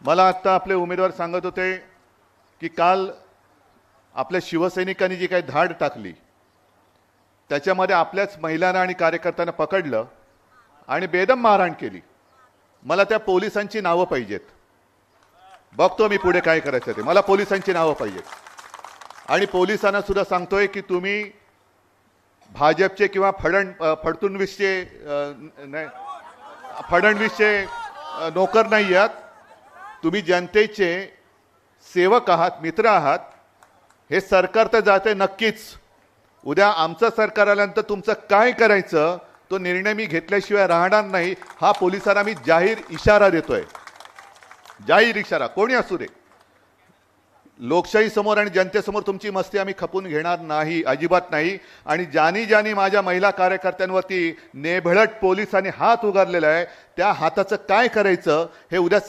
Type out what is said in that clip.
मला आत्ता आपले उमेदवार सांगत होते की काल आपल्या शिवसैनिकांनी जी काही धाड टाकली त्याच्यामध्ये आपल्याच महिलांना आणि कार्यकर्त्यांना पकडलं आणि बेदम मारहाण केली। मला त्या पोलिसांची नावं पाहिजेत, बघतो मी पुढे काय करायचं ते। मला पोलिसांची नावं पाहिजेत आणि पोलिसांना सुद्धा सांगतोय की तुम्ही भाजपचे किंवा फडणवीसचे नोकर नाही आहात, तुम्ही जनतेचे सेवक आहात, मित्र आहात। हे सरकार तर जाते नक्कीच, उद्या आमचं सरकार आल्यानंतर तुमचं काय करायचं तो निर्णय मी घेतल्याशिवाय राहणार नाही। हा पोलिसांना मी जाहीर इशारा देतोय, जाहीर इशारा। कोणी असू दे, लोकशाही समोर आणि जनतेसमोर तुमची मस्ती आम्ही खपून घेणार नाही, अजिबात नाही। आणि ज्यांनी माझ्या महिला कार्यकर्त्यांवरती नेभळट पोलिसांनी हात उगारलेला आहे त्या हाताचं काय करायचं हे उद्या